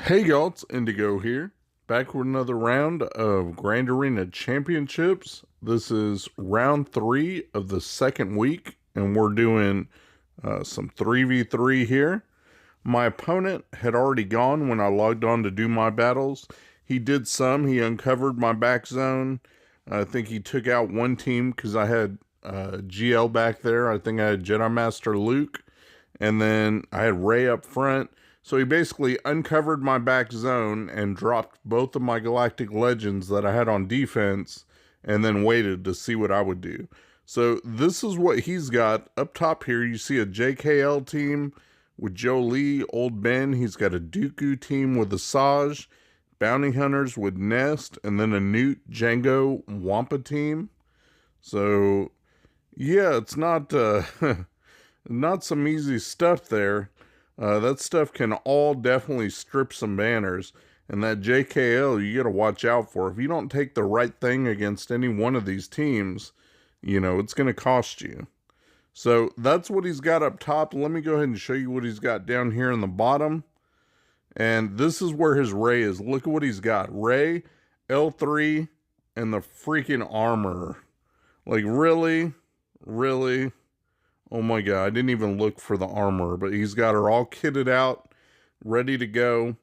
Hey y'all, it's Indigo here, back with another round of Grand Arena Championships. This is round 3 of the second week, and we're doing some 3v3 here. My opponent had already gone when I logged on to do my battles. He did some, he uncovered my back zone. I think he took out one team because I had GL back there. I think I had Jedi Master Luke, and then I had Rey up front. So he basically uncovered my back zone and dropped both of my Galactic Legends that I had on defense and then waited to see what I would do. So this is what he's got. Up top here, you see a JKL team with Jolie, Old Ben. He's got a Dooku team with Asajj, Bounty Hunters with Nest, and then a Newt, Django, Wampa team. So, yeah, it's not, not some easy stuff there. That stuff can all definitely strip some banners. And that JKL, you got to watch out for. If you don't take the right thing against any one of these teams, you know, it's going to cost you. So that's what he's got up top. Let me go ahead and show you what he's got down here in the bottom. And this is where his Rey is. Look at what he's got. Rey, L3, and the freaking armor. Like, really? Really? Oh my god, I didn't even look for the armor, but he's got her all kitted out, ready to go,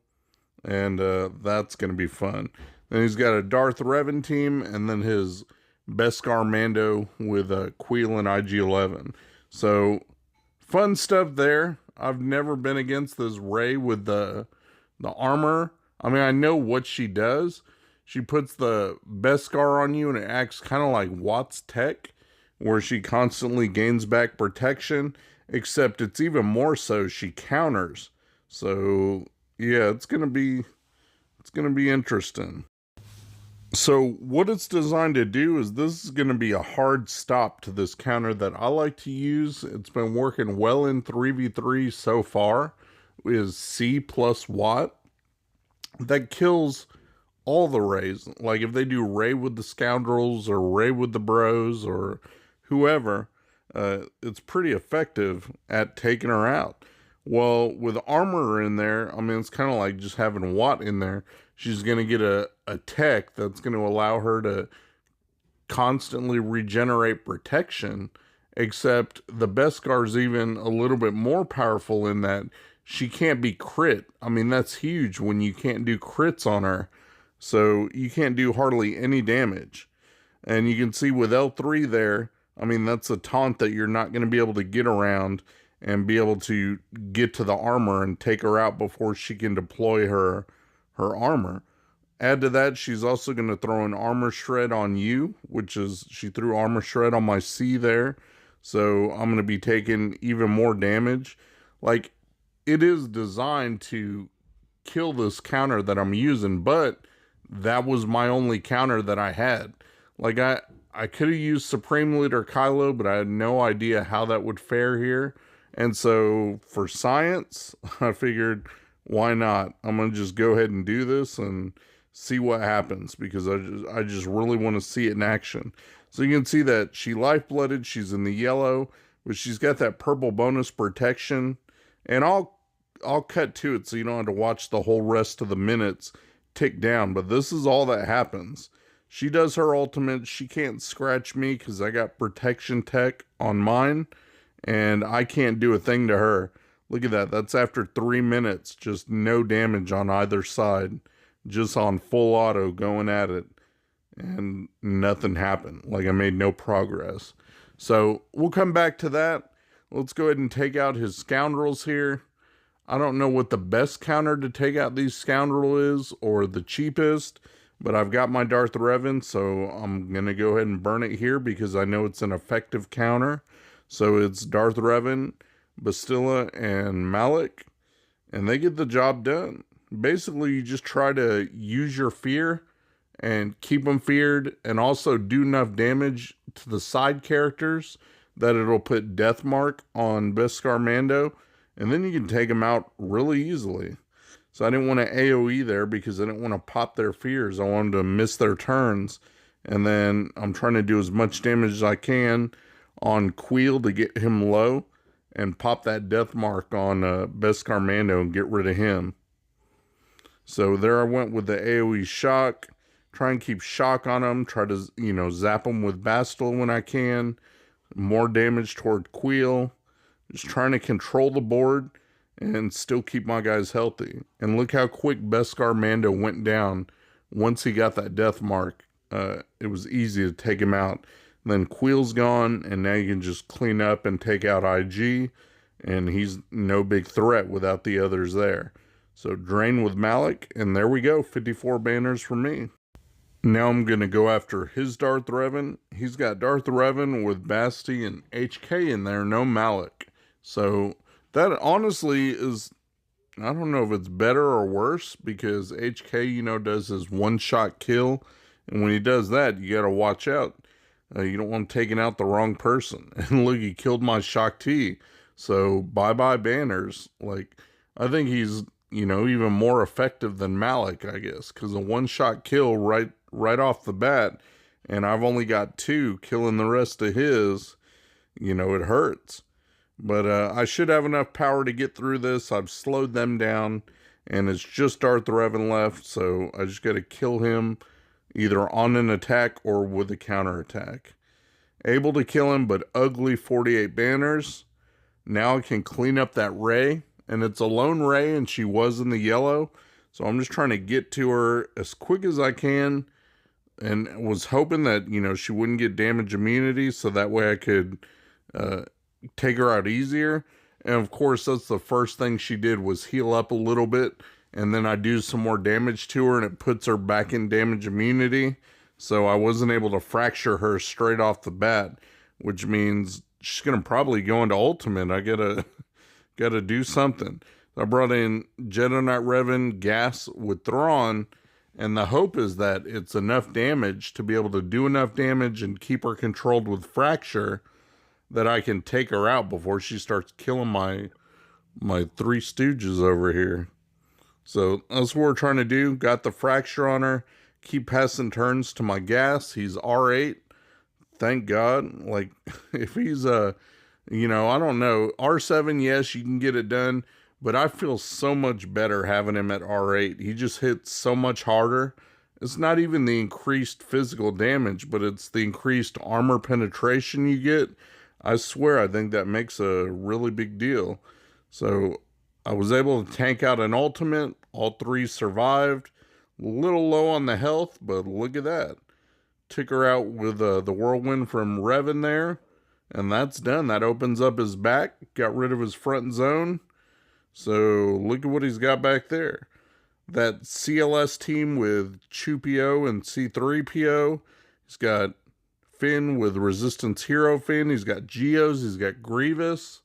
and that's going to be fun. Then he's got a Darth Revan team, and then his Beskar Mando with Queel and IG-11. So, fun stuff there. I've never been against this Rey with the armor. I mean, I know what she does. She puts the Beskar on you, and it acts kind of like Watt's tech, where she constantly gains back protection, except it's even more so she counters. So yeah, it's gonna be interesting. So what it's designed to do is this is gonna be a hard stop to this counter that I like to use. It's been working well in 3v3 so far. Is C plus Watt. That kills all the Reys. Like if they do Rey with the Scoundrels or Rey with the Bros or whoever, it's pretty effective at taking her out. Well, with armor in there, I mean, it's kind of like just having Watt in there. She's going to get a tech that's going to allow her to constantly regenerate protection, except the Beskar's even a little bit more powerful in that she can't be crit. I mean, that's huge when you can't do crits on her. So you can't do hardly any damage. And you can see with L3 there, I mean, that's a taunt that you're not going to be able to get around and be able to get to the armor and take her out before she can deploy her armor. Add to that, she's also going to throw an armor shred on you, which is, she threw armor shred on my C there. So I'm going to be taking even more damage. Like, it is designed to kill this counter that I'm using, but that was my only counter that I had. Like, I could have used Supreme Leader Kylo, but I had no idea how that would fare here. And so, for science, I figured, why not? I'm going to just go ahead and do this and see what happens, because I just really want to see it in action. So you can see that she lifeblooded, she's in the yellow, but she's got that purple bonus protection. And I'll cut to it so you don't have to watch the whole rest of the minutes tick down. But this is all that happens. She does her ultimate. She can't scratch me because I got protection tech on mine, and I can't do a thing to her. Look at that. That's after 3 minutes. Just no damage on either side. Just on full auto going at it. And nothing happened. Like, I made no progress. So we'll come back to that. Let's go ahead and take out his Scoundrels here. I don't know what the best counter to take out these Scoundrels is, or the cheapest. But I've got my Darth Revan, so I'm going to go ahead and burn it here because I know it's an effective counter. So it's Darth Revan, Bastilla, and Malik, and they get the job done. Basically, you just try to use your fear and keep them feared, and also do enough damage to the side characters that it'll put death mark on Beskar Mando, and then you can take them out really easily. So I didn't want to AoE there because I didn't want to pop their fears. I wanted to miss their turns. And then I'm trying to do as much damage as I can on Queel to get him low and pop that death mark on Beskar Mando and get rid of him. So there I went with the AoE shock. Try and keep shock on them. Try to, zap them with Bastille when I can. More damage toward Queel. Just trying to control the board and still keep my guys healthy. And look how quick Beskar Mando went down once he got that death mark. It was easy to take him out. And then Queel's gone, and now you can just clean up and take out IG, and he's no big threat without the others there. So drain with Malik, and there we go, 54 banners for me. Now I'm going to go after his Darth Revan. He's got Darth Revan with Basti and HK in there, no Malik. So that honestly is, I don't know if it's better or worse, because HK, does his one-shot kill. And when he does that, you got to watch out. You don't want him taking out the wrong person. And look, he killed my Shakti. So bye-bye banners. Like, I think he's, even more effective than Malik, I guess. Because a one-shot kill right off the bat. And I've only got 2, killing the rest of his. It hurts. But I should have enough power to get through this. I've slowed them down. And it's just Darth Revan left. So I just got to kill him either on an attack or with a counterattack. Able to kill him, but ugly 48 banners. Now I can clean up that Rey. And it's a lone Rey, and she was in the yellow. So I'm just trying to get to her as quick as I can. And was hoping that, she wouldn't get damage immunity. So that way I could take her out easier. And of course, that's the first thing she did, was heal up a little bit. And then I do some more damage to her, and it puts her back in damage immunity. So I wasn't able to fracture her straight off the bat, which means she's going to probably go into ultimate. I gotta do something. I brought in Jedi Knight Revan gas with Thrawn, and the hope is that it's enough damage to be able to do enough damage and keep her controlled with fracture that I can take her out before she starts killing my Three Stooges over here. So that's what we're trying to do. Got the fracture on her. Keep passing turns to my gas. He's R8. Thank God. Like, if he's, I don't know. R7, yes, you can get it done. But I feel so much better having him at R8. He just hits so much harder. It's not even the increased physical damage, but it's the increased armor penetration you get. I swear, I think that makes a really big deal. So I was able to tank out an ultimate. All 3 survived. A little low on the health, but look at that. Took her out with the whirlwind from Revan there. And that's done. That opens up his back. Got rid of his front zone. So look at what he's got back there. That CLS team with Chupio and C3PO. He's got Finn with Resistance Hero Finn. He's got Geos. He's got Grievous.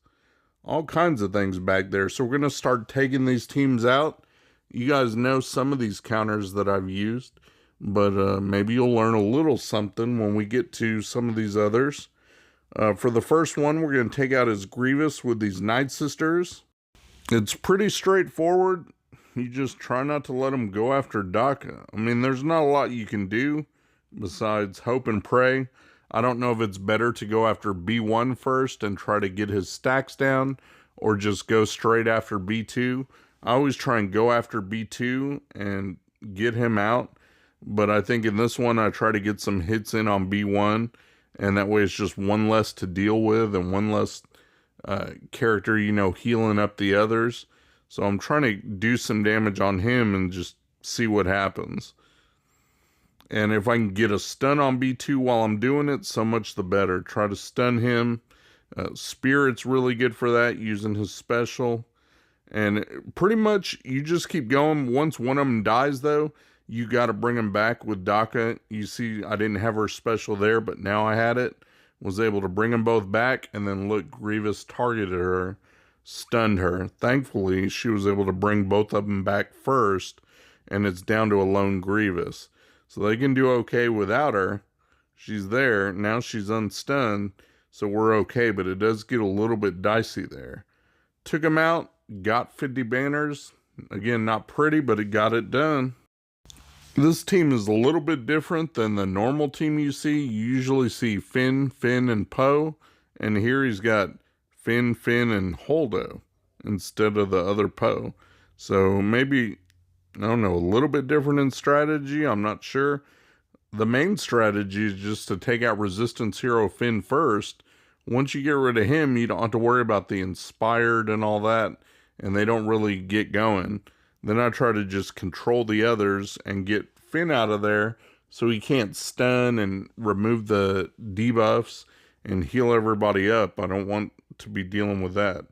All kinds of things back there. So we're going to start taking these teams out. You guys know some of these counters that I've used. But maybe you'll learn a little something when we get to some of these others. For the first one, we're going to take out his Grievous with these Night Sisters. It's pretty straightforward. You just try not to let him go after Daka. I mean, there's not a lot you can do besides hope and pray. I don't know if it's better to go after B1 first and try to get his stacks down, or just go straight after B2. I always try and go after B2 and get him out. But I think in this one, I try to get some hits in on B1. And that way it's just one less to deal with and one less character, healing up the others. So I'm trying to do some damage on him and just see what happens. And if I can get a stun on B2 while I'm doing it, so much the better. Try to stun him. Spirit's really good for that, using his special. And pretty much you just keep going. Once one of them dies, though, you got to bring him back with Daka. You see, I didn't have her special there, but now I had it. Was able to bring them both back, and then look, Grievous targeted her, stunned her. Thankfully, she was able to bring both of them back first, and it's down to a lone Grievous. So they can do okay without her. She's there. Now she's unstunned, so we're okay, but it does get a little bit dicey there. Took him out, got 50 banners. Again, not pretty, but it got it done. This team is a little bit different than the normal team you see. You usually see Finn, and Poe. And here he's got Finn, and Holdo instead of the other Poe. So maybe I don't know, a little bit different in strategy. I'm not sure. The main strategy is just to take out Resistance Hero Finn first. Once you get rid of him, you don't have to worry about the Inspired and all that, and they don't really get going. Then I try to just control the others and get Finn out of there so he can't stun and remove the debuffs and heal everybody up. I don't want to be dealing with that.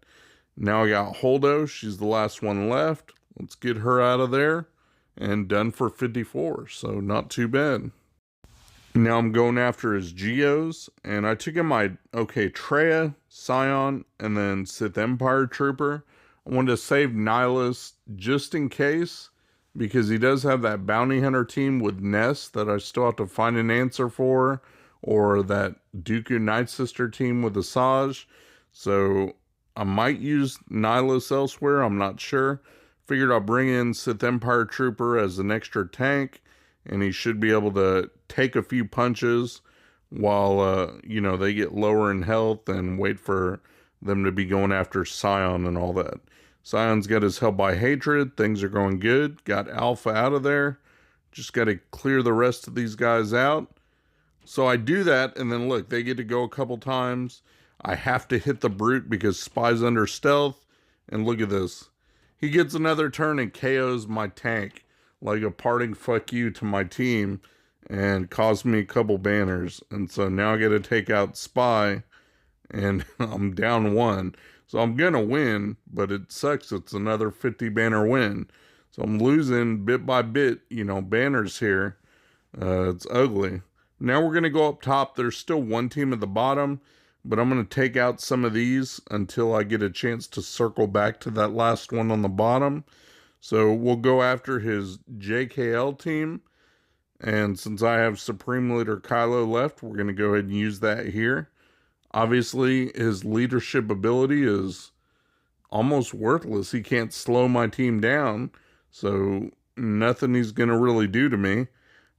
Now I got Holdo. She's the last one left. Let's get her out of there and done for 54. So not too bad. Now I'm going after his Geos, and I took in my, Treya, Scion, and then Sith Empire Trooper. I wanted to save Nihilus just in case, because he does have that bounty hunter team with Ness that I still have to find an answer for, or that Dooku Night Sister team with Asajj. So I might use Nihilus elsewhere, I'm not sure. Figured I'll bring in Sith Empire Trooper as an extra tank, and he should be able to take a few punches while, they get lower in health and wait for them to be going after Scion and all that. Sion's got his Hell by Hatred. Things are going good. Got Alpha out of there. Just got to clear the rest of these guys out. So I do that, and then look, they get to go a couple times. I have to hit the Brute because Spy's under stealth. And look at this. He gets another turn and KOs my tank. Like a parting fuck you to my team, and cost me a couple banners. And so now I got to take out Spy, and I'm down 1. So I'm going to win, but it sucks. It's another 50 banner win. So I'm losing bit by bit, banners here. It's ugly. Now we're going to go up top. There's still one team at the bottom, but I'm going to take out some of these until I get a chance to circle back to that last one on the bottom. So we'll go after his JKL team. And since I have Supreme Leader Kylo left, we're going to go ahead and use that here. Obviously, his leadership ability is almost worthless. He can't slow my team down. So nothing he's going to really do to me.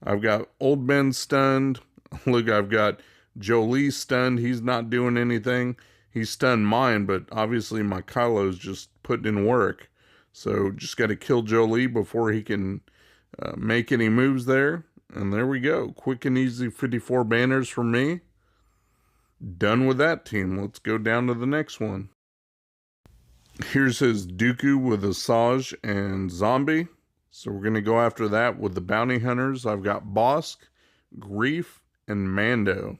I've got Old Ben stunned. Look, I've got Jolie stunned. He's not doing anything. He stunned mine, but obviously my Kylo's just putting in work. So just got to kill Jolie before he can make any moves there. And there we go. Quick and easy 54 banners for me. Done with that team. Let's go down to the next one. Here's his Dooku with Asajj and Zombie. So we're going to go after that with the bounty hunters. I've got Bosk, Grief, and Mando.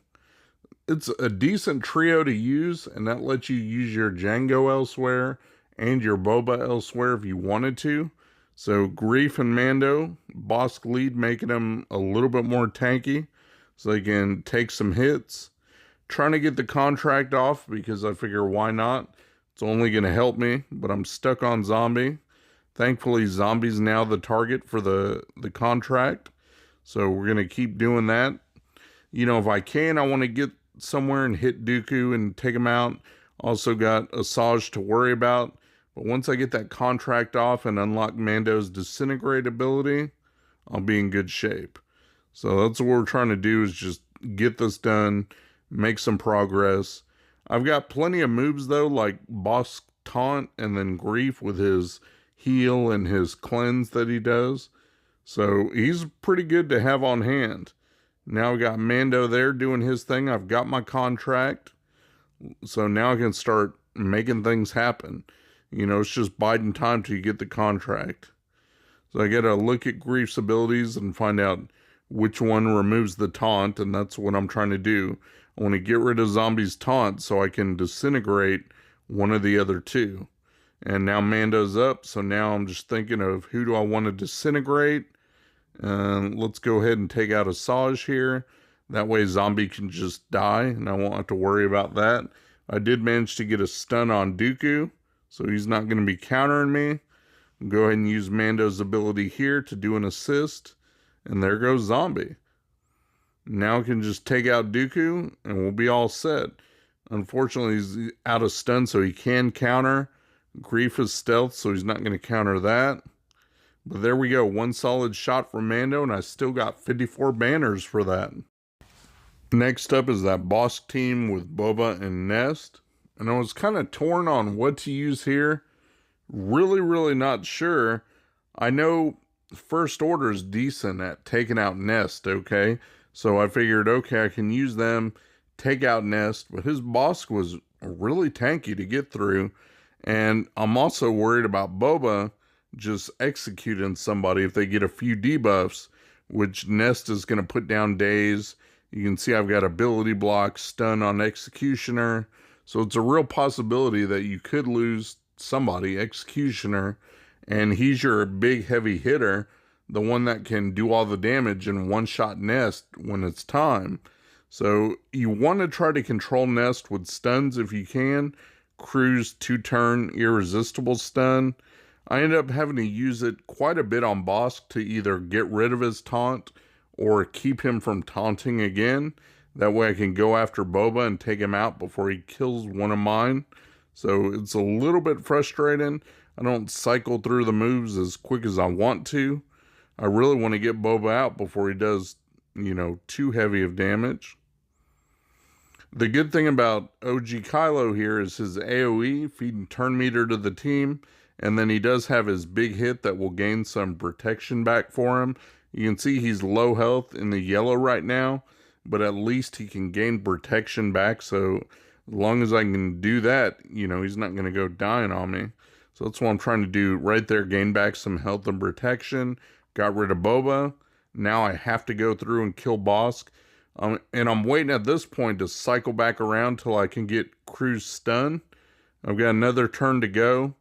It's a decent trio to use, and that lets you use your Django elsewhere and your Boba elsewhere if you wanted to. So Grief and Mando, Bosk lead, making them a little bit more tanky so they can take some hits. Trying to get the contract off because I figure why not? It's only going to help me, but I'm stuck on Zombie. Thankfully, Zombie's now the target for the contract. So we're going to keep doing that. If I can, I want to get somewhere and hit Dooku and take him out. Also got Asajj to worry about. But once I get that contract off and unlock Mando's Disintegrate ability, I'll be in good shape. So that's what we're trying to do, is just get this done, make some progress. I've got plenty of moves though, like Boss Taunt and then Grief with his heal and his cleanse that he does. So he's pretty good to have on hand. Now we got Mando there doing his thing. I've got my contract. So now I can start making things happen. It's just biding time till you get the contract. So I got to look at Grief's abilities and find out which one removes the taunt, and that's what I'm trying to do. I want to get rid of Zombie's taunt so I can disintegrate one of the other two. And now Mando's up, so now I'm just thinking of who do I want to disintegrate. Let's go ahead and take out Asajj here. That way Zombie can just die, and I won't have to worry about that. I did manage to get a stun on Dooku, so he's not going to be countering me. I'll go ahead and use Mando's ability here to do an assist. And there goes Zombie. Now I can just take out Dooku, and we'll be all set. Unfortunately, he's out of stun, so he can counter. Grief is stealth, so he's not going to counter that. But there we go. One solid shot from Mando, and I still got 54 banners for that. Next up is that boss team with Boba and Nest. And I was kind of torn on what to use here. Really not sure. I know First Order is decent at taking out Nest, okay? So I figured, okay, I can use them, take out Nest, but his boss was really tanky to get through. And I'm also worried about Boba just executing somebody if they get a few debuffs, which Nest is going to put down days. You can see I've got ability block, stun on Executioner. So it's a real possibility that you could lose somebody, Executioner, and he's your big heavy hitter, the one that can do all the damage and one-shot Nest when it's time. So you want to try to control Nest with stuns if you can. Crew's 2-turn irresistible stun. I end up having to use it quite a bit on Bosk to either get rid of his taunt or keep him from taunting again. That way I can go after Boba and take him out before he kills one of mine. So it's a little bit frustrating. I don't cycle through the moves as quick as I want to. I really want to get Boba out before he does, too heavy of damage. The good thing about OG Kylo here is his AoE, feeding turn meter to the team, and then he does have his big hit that will gain some protection back for him. You can see he's low health in the yellow right now, but at least he can gain protection back, so as long as I can do that, he's not going to go dying on me. So that's what I'm trying to do right there, gain back some health and protection. Got rid of Boba. Now I have to go through and kill Bosk. And I'm waiting at this point to cycle back around till I can get Crew's stun. I've got another turn to go.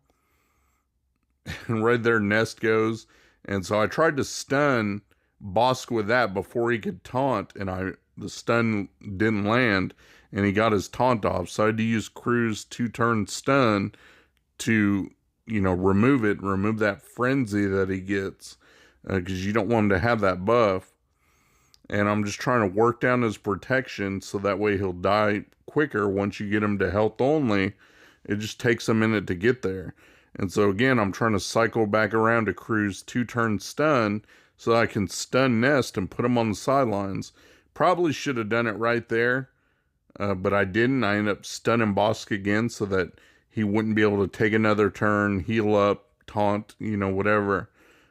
And right there, Nest goes. And so I tried to stun Bosk with that before he could taunt, and the stun didn't land, and he got his taunt off. So I had to use Crew's 2-turn stun to, remove that frenzy that he gets, because you don't want him to have that buff. And I'm just trying to work down his protection so that way he'll die quicker once you get him to health only. It just takes a minute to get there. And so again, I'm trying to cycle back around to Crew's 2-turn stun so I can stun Nest and put him on the sidelines. Probably should have done it right there, but I didn't. I ended up stunning Bosk again so that he wouldn't be able to take another turn, heal up, taunt, whatever.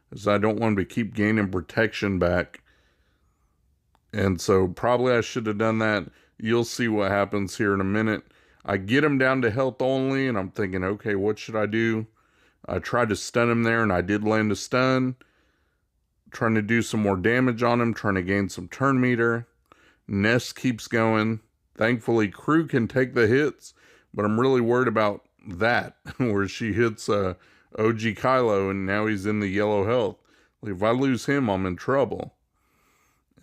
Because I don't want him to keep gaining protection back. And so probably I should have done that. You'll see what happens here in a minute. I get him down to health only, and I'm thinking, okay, what should I do? I tried to stun him there, and I did land a stun. Trying to do some more damage on him, trying to gain some turn meter. Nest keeps going. Thankfully, Crew can take the hits, but I'm really worried about that, where she hits OG Kylo, and now he's in the yellow health. If I lose him, I'm in trouble.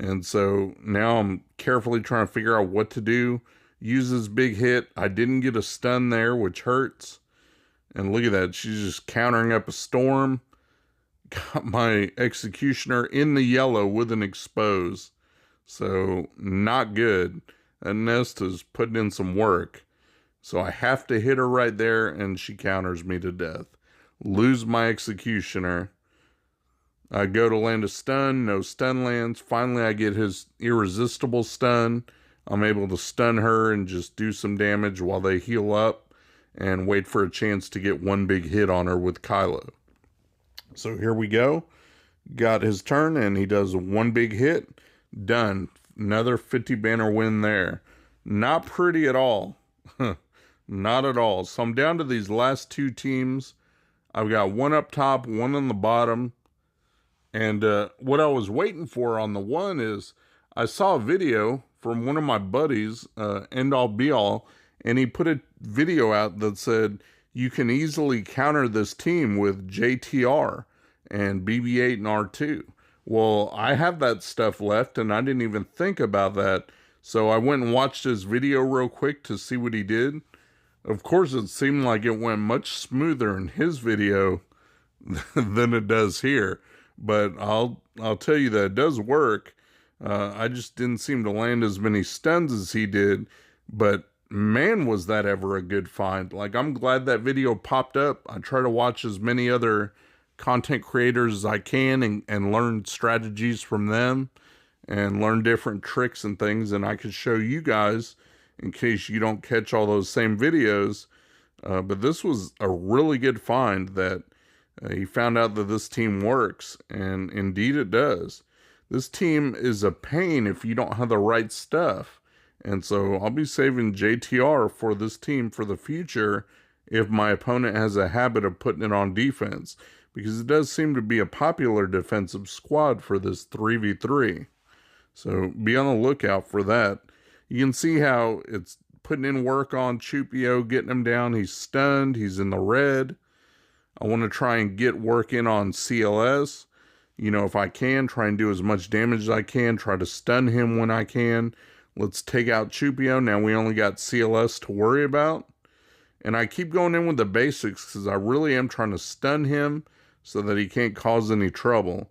And so now I'm carefully trying to figure out what to do. Use his big hit. I didn't get a stun there, which hurts. And look at that. She's just countering up a storm. Got my Executioner in the yellow with an expose. So not good. And Nest is putting in some work. So I have to hit her right there, and she counters me to death. Lose my Executioner. I go to land a stun, no stun lands. Finally, I get his irresistible stun. I'm able to stun her and just do some damage while they heal up and wait for a chance to get one big hit on her with Kylo. So here we go. Got his turn, and he does one big hit. Done. Another 50 banner win there. Not pretty at all. Not at all. So I'm down to these last two teams. I've got one up top, one on the bottom. And what I was waiting for on the one is I saw a video from one of my buddies, End All Be All, and he put a video out that said you can easily counter this team with JTR and BB-8 and R2. Well, I have that stuff left, and I didn't even think about that. So I went and watched his video real quick to see what he did. Of course, it seemed like it went much smoother in his video than it does here. But I'll tell you that it does work. I just didn't seem to land as many stuns as he did. But man, was that ever a good find. Like, I'm glad that video popped up. I try to watch as many other content creators as I can and learn strategies from them and learn different tricks and things. And I could show you guys in case you don't catch all those same videos. But this was a really good find that He found out that this team works, and indeed it does. This team is a pain if you don't have the right stuff. And so I'll be saving JTR for this team for the future if my opponent has a habit of putting it on defense, because it does seem to be a popular defensive squad for this 3v3. So be on the lookout for that. You can see how it's putting in work on Chupio, getting him down. He's stunned. He's in the red. I want to try and get work in on CLS. You know, if I can, try and do as much damage as I can. Try to stun him when I can. Let's take out Chupio. Now we only got CLS to worry about. And I keep going in with the basics because I really am trying to stun him so that he can't cause any trouble.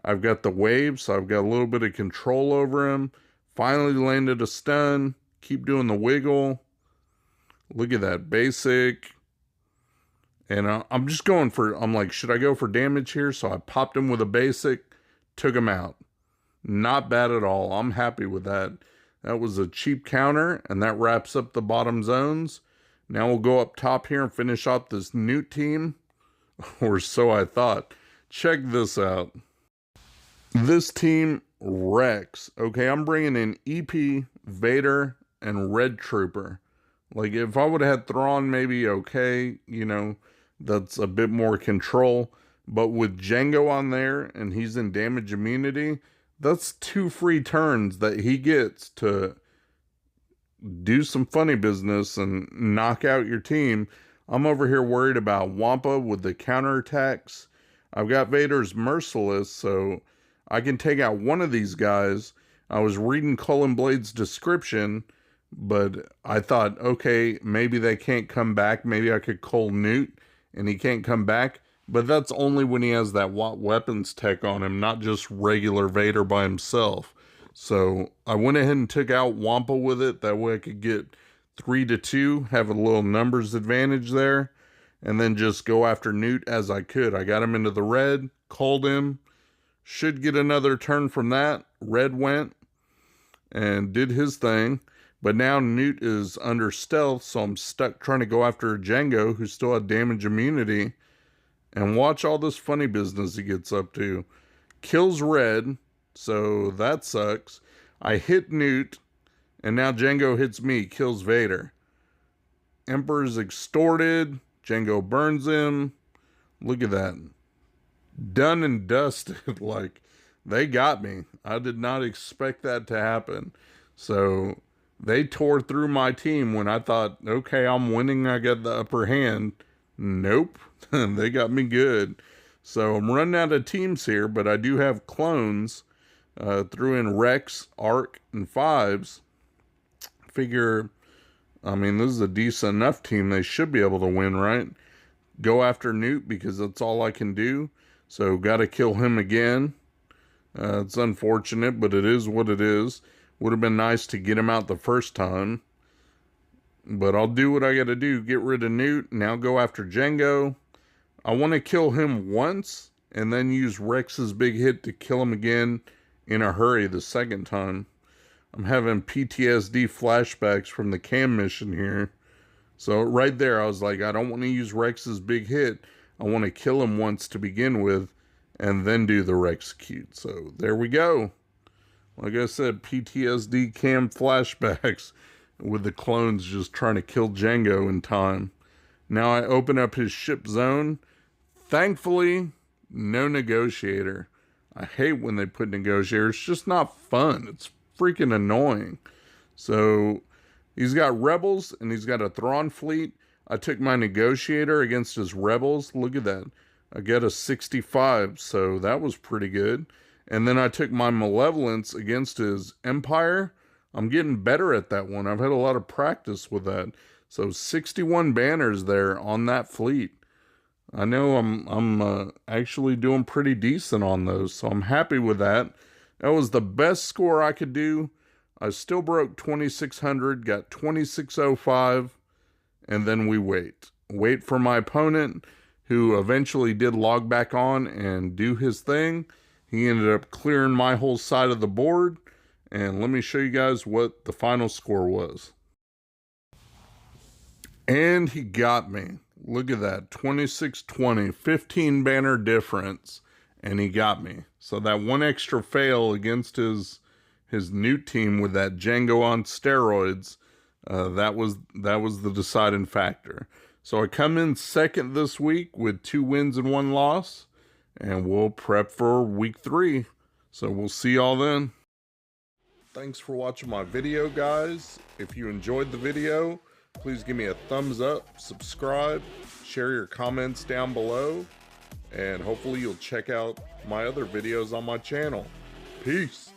I've got the wave, so I've got a little bit of control over him. Finally landed a stun. Keep doing the wiggle. Look at that basic. And I'm just going for, I'm like, should I go for damage here? So I popped him with a basic, took him out. Not bad at all. I'm happy with that. That was a cheap counter, and that wraps up the bottom zones. Now we'll go up top here and finish off this Newt team. Or so I thought. Check this out. This team wrecks. Okay, I'm bringing in EP, Vader, and Red Trooper. Like, if I would have had Thrawn, maybe okay, you know, that's a bit more control. But with Django on there, and he's in damage immunity, that's 2 free turns that he gets to do some funny business and knock out your team. I'm over here worried about Wampa with the counterattacks. I've got Vader's Merciless, so I can take out one of these guys. I was reading Cullen Blade's description, but I thought, okay, maybe they can't come back. Maybe I could Cole Newt, and he can't come back. But that's only when he has that weapons tech on him, not just regular Vader by himself. So I went ahead and took out Wampa with it. That way I could get 3-2, have a little numbers advantage there, and then just go after Newt as I could. I got him into the red, called him. Should get another turn from that. Red went and did his thing. But now Newt is under stealth, so I'm stuck trying to go after Django, who still had damage immunity. And watch all this funny business he gets up to. Kills Red, so that sucks. I hit Newt, and now Django hits me, kills Vader. Emperor's extorted. Django burns him. Look at that. Done and dusted. Like, they got me. I did not expect that to happen. So they tore through my team when I thought, okay, I'm winning. I got the upper hand. Nope. They got me good. So I'm running out of teams here, but I do have clones. Threw in Rex, Arc, and Fives. Figure, I mean, this is a decent enough team. They should be able to win, right? Go after Newt because that's all I can do. So got to kill him again. It's unfortunate, but it is what it is. Would have been nice to get him out the first time. But I'll do what I got to do. Get rid of Newt. Now go after Django. I want to kill him once and then use Rex's big hit to kill him again in a hurry the second time. I'm having PTSD flashbacks from the Cam mission here. So right there, I was like, I don't want to use Rex's big hit. I want to kill him once to begin with and then do the Rexecute. So there we go. Like I said, PTSD Cam flashbacks with the clones just trying to kill Django in time. Now I open up his ship zone. Thankfully, no negotiator. I hate when they put negotiator. It's just not fun. It's freaking annoying. So he's got rebels and he's got a Thrawn fleet. I took my negotiator against his rebels. Look at that. I got a 65, so that was pretty good. And then I took my malevolence against his empire. I'm getting better at that one. I've had a lot of practice with that. So 61 banners there on that fleet. I know I'm actually doing pretty decent on those, so I'm happy with that. That was the best score I could do. I still broke 2,600, got 2,605, and then we wait. Wait for my opponent, who eventually did log back on and do his thing. He ended up clearing my whole side of the board, and let me show you guys what the final score was. And he got me. Look at that, 26-20, 15 banner difference, and he got me. So that one extra fail against his new team with that Django on steroids, that was the deciding factor. So I come in second this week with 2 wins and 1 loss, and we'll prep for week 3. So we'll see y'all then. Thanks for watching my video, guys. If you enjoyed the video, please give me a thumbs up, subscribe, share your comments down below, and hopefully you'll check out my other videos on my channel. Peace.